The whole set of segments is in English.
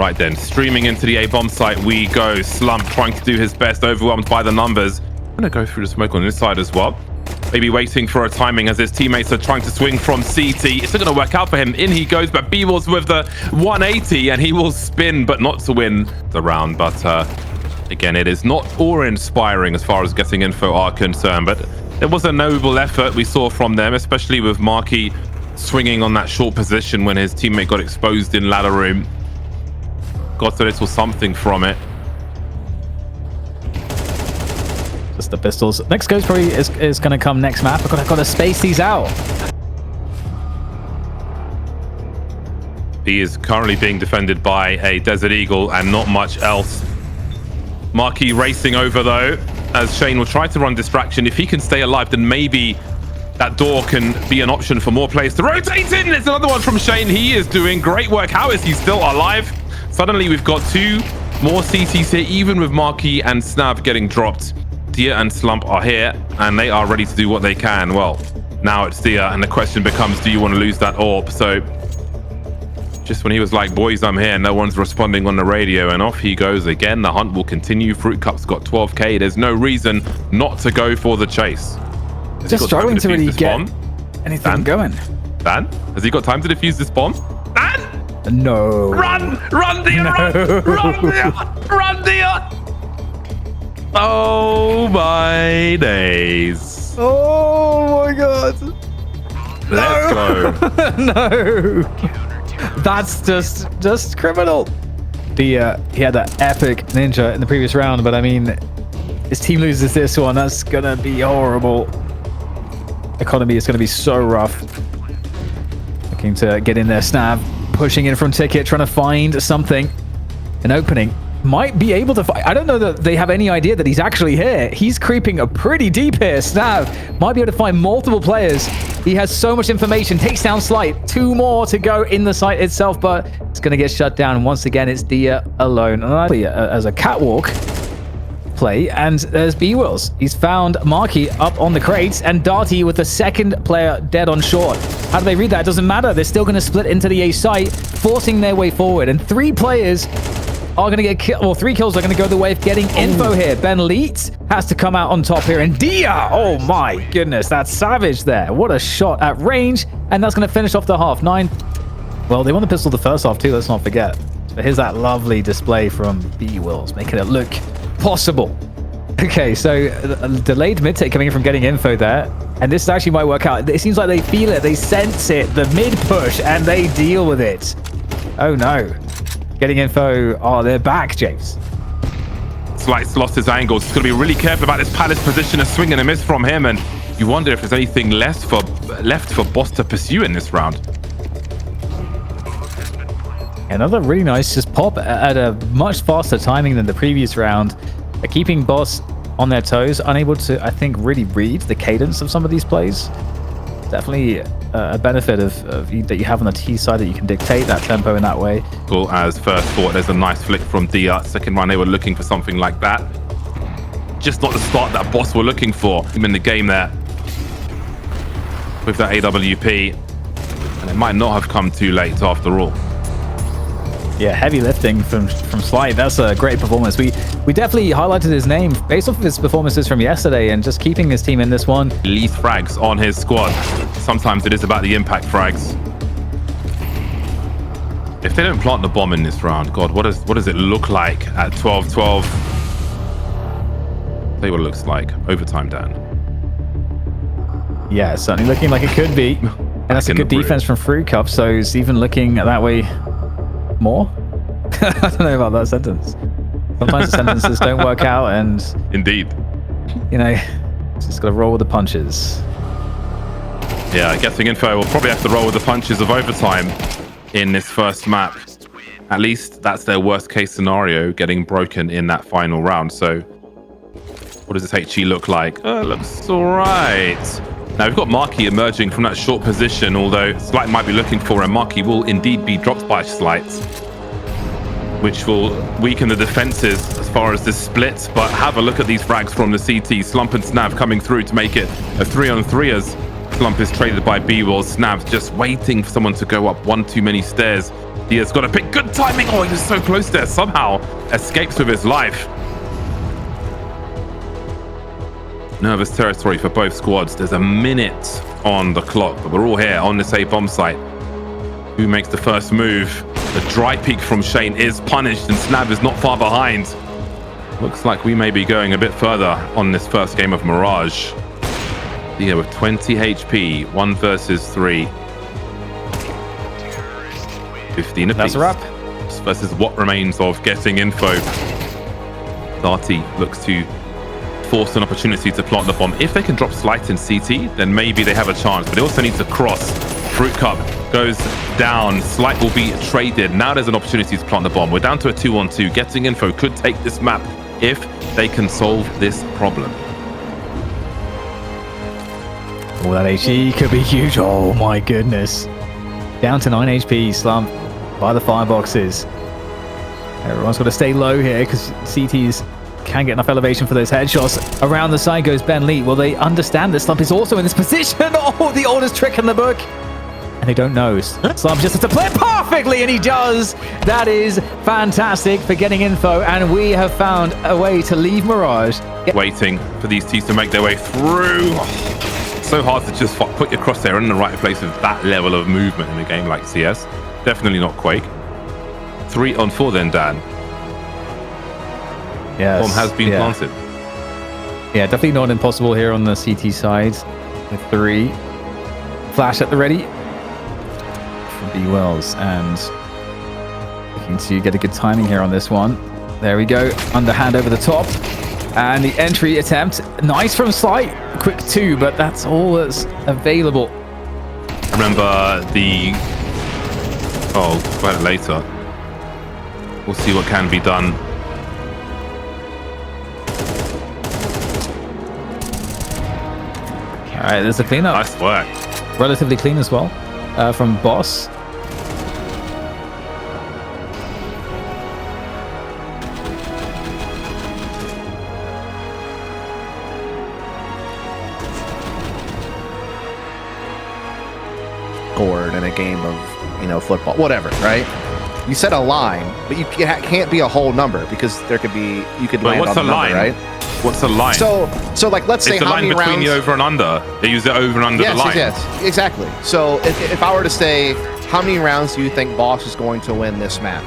Right then, streaming into the A-bomb site we go. Slump trying to do his best, overwhelmed by the numbers. I'm going to go through the smoke on this side as well. Maybe waiting for a timing as his teammates are trying to swing from CT. It's not going to work out for him. In he goes, but B-Wall's with the 180, and he will spin, but not to win the round. But again, it is not awe-inspiring as far as getting info are concerned. But it was a noble effort we saw from them, especially with Marky swinging on that short position when his teammate got exposed in ladder room. Got a little something from it. Just the pistols. Next goes probably is going to come next map. I've got to space these out. He is currently being defended by a Desert Eagle and not much else. Marky racing over though, as Shane will try to run distraction. If he can stay alive, then maybe that door can be an option for more players to rotate in. There's another one from Shane. He is doing great work. How is he still alive? Suddenly we've got two more CTs here, even with Marky and Snav getting dropped. Dia and Slump are here, and they are ready to do what they can. Well, now it's Dia, and the question becomes, do you want to lose that AWP? So, just when he was like, boys, I'm here, no one's responding on the radio, and off he goes again. The hunt will continue. Fruit Cup's got 12k. There's no reason not to go for the chase. Just struggling to really get anything going. Dan, has he got time to defuse this bomb? Dan! No. Run, Dia, no. run, Dia, run, Dia! Oh my days. Oh my god. Let's go. No. That's just criminal. He had that epic ninja in the previous round, but I mean, his team loses this one. That's gonna be horrible. Economy is gonna be so rough. Looking to get in there, Snav pushing in from Ticket, trying to find something, an opening. Might be able to find. I don't know that they have any idea that he's actually here. He's creeping a pretty deep here. Snav might be able to find multiple players. He has so much information. Takes down Slight. 2 more to go in the site itself, but it's going to get shut down. Once again, it's Dia alone. And as a catwalk play, and there's B-Wills. He's found Marky up on the crates, and Darty with the second player dead on short. How do they read that? It doesn't matter. They're still going to split into the A site, forcing their way forward. And 3 players are going to get killed. Well, 3 kills are going to go the way of getting info here. Ben Leet has to come out on top here. And Dia, oh my goodness, that's savage there. What a shot at range. And that's going to finish off the half. 9. Well, they won the pistol the first half too, let's not forget. But here's that lovely display from B-Wills, making it look possible. Okay, so a delayed mid-take coming in from getting info there. And this actually might work out. It seems like they feel it, they sense it, the mid-push, and they deal with it. Oh no. Getting info. Oh, they're back, James. Slight's lost his angles. He's got to be really careful about this Palace position. A swing and a miss from him, and you wonder if there's anything left for Boss to pursue in this round. Another really nice just pop at a much faster timing than the previous round. Keeping Boss on their toes, unable to, I think, really read the cadence of some of these plays. Definitely a benefit that you have on the T side, that you can dictate that tempo in that way. Cool. As first thought, there's a nice flick from Dia. Second round, they were looking for something like that. Just not the start that Boss were looking for. Him in the game there with that AWP, and it might not have come too late after all. Yeah, heavy lifting from Slight. That's a great performance. We definitely highlighted his name based off of his performances from yesterday, and just keeping his team in this one. Least frags on his squad. Sometimes it is about the impact frags. If they don't plant the bomb in this round, God, what does it look like at 12-12? Tell you what it looks like. Overtime, Dan. Yeah, certainly looking like it could be. And that's a good defense from Fruit Cup, so it's even looking that way more. I don't know about that sentence. Sometimes the sentences don't work out, and indeed, you know, just gotta roll with the punches. Yeah, getting info will probably have to roll with the punches of overtime in this first map. At least that's their worst case scenario, getting broken in that final round. So what does this HE look like? It looks all right. Now we've got Marky emerging from that short position, although Slight might be looking for him. Marky will indeed be dropped by Slight, which will weaken the defenses as far as this split. But have a look at these frags from the CT. Slump and Snav coming through to make it a 3-on-3 as Slump is traded by B-Wall. Snav's just waiting for someone to go up one too many stairs. Dia's got a pick. Good timing. Oh, he was so close there. Somehow escapes with his life. Nervous territory for both squads. There's a minute on the clock, but we're all here on this A bomb site. Who makes the first move? The dry peek from Shane is punished, and Snab is not far behind. Looks like we may be going a bit further on this first game of Mirage. Dia with 20 HP, 1 versus 3. 15 apiece. That's a wrap. Versus what remains of getting info. Darty looks to force an opportunity to plant the bomb. If they can drop Slight in CT, then maybe they have a chance, but they also need to cross. Fruit Cup goes down. Slight will be traded. Now there's an opportunity to plant the bomb. We're down to a 2-on-2. Getting info could take this map if they can solve this problem. Oh, that HE could be huge. Oh my goodness. Down to 9 HP, slumped by the fireboxes. Everyone's got to stay low here because CTs can't get enough elevation for those headshots. Around the side goes Ben Lee. Well, they understand that Slump is also in this position. Oh, the oldest trick in the book. And they don't know. Slump just has to play it perfectly, and he does. That is fantastic for getting info, and we have found a way to leave Mirage. Waiting for these teams to make their way through. So hard to just put your crosshair in the right place with that level of movement in a game like CS. Definitely not Quake. 3-on-4 then, Dan. Yes. Bomb has been planted. Yeah, definitely not impossible here on the CT side. With 3. Flash at the ready. B Wells, and looking to get a good timing here on this one. There we go, underhand over the top, and the entry attempt, nice from Slight. Quick 2, but that's all that's available. Remember the quite later. We'll see what can be done. All right, there's a cleanup. Nice work. Relatively clean as well. From Boss. Scored in a game of, football, whatever, right? You set a line, but you can't be a whole number because you could land on the number, right? What's the line? So like, let's say how many rounds... It's the line between the over and under. They use the over and under the line. Yes, exactly. So if I were to say, how many rounds do you think Boss is going to win this map?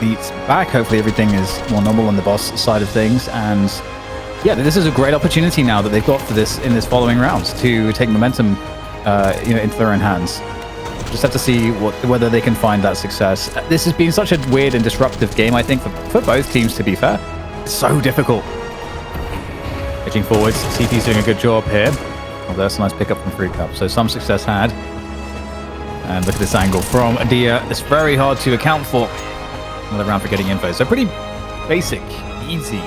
Beats back. Hopefully everything is more normal on the Boss side of things. And yeah, this is a great opportunity now that they've got for this in this following rounds to take momentum into their own hands. Just have to see whether they can find that success. This has been such a weird and disruptive game, I think, for both teams, to be fair. It's so difficult. Edging forwards, CT's doing a good job here. Oh, that's a nice pickup from Fruit Cup. So some success had. And look at this angle from Dia. It's very hard to account for. Another round for getting info. So pretty basic, easy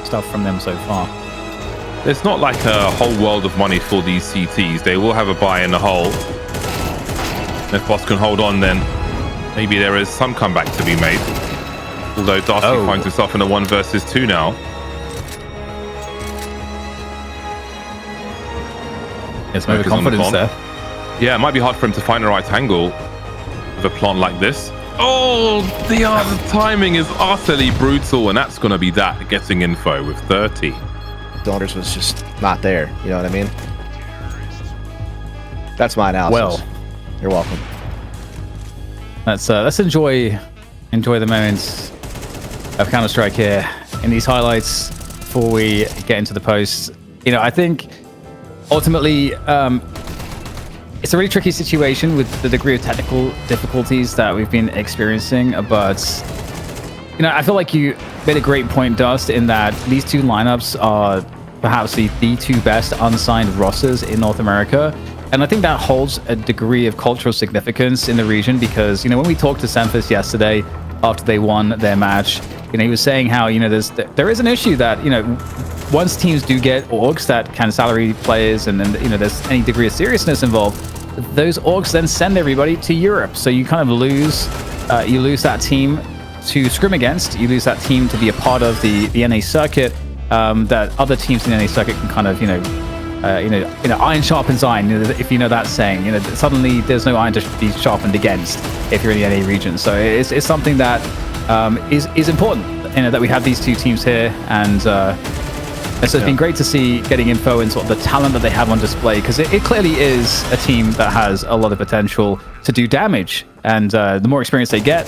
stuff from them so far. There's not like a whole world of money for these CTs. They will have a buy in the hole. If Boss can hold on, then maybe there is some comeback to be made. Although Darcy finds himself in a 1 versus 2 now. There's no confidence there. Yeah, it might be hard for him to find the right angle with a plant like this. Oh, the timing is utterly brutal, and that's going to be that, getting info with 30. Cylinders was just not there, you know what I mean? That's my analysis. Well, you're welcome. Let's enjoy the moments of Counter-Strike here in these highlights before we get into the post. I think ultimately it's a really tricky situation with the degree of technical difficulties that we've been experiencing, but I feel like you made a great point, Dust, in that these two lineups are perhaps the two best unsigned rosters in North America. And I think that holds a degree of cultural significance in the region because, when we talked to Semphis yesterday after they won their match, he was saying how, there is an issue that, once teams do get orgs that can salary players and then, there's any degree of seriousness involved, those orgs then send everybody to Europe. So you kind of lose that team to scrim against. You lose that team to be a part of the NA circuit that other teams in the NA circuit can kind of, iron sharpens iron. If you know that saying, suddenly there's no iron to be sharpened against if you're in the NA region. So it's something that is important. That we have these two teams here, and so it's been great to see getting info and sort of the talent that they have on display, because it clearly is a team that has a lot of potential to do damage, and the more experience they get,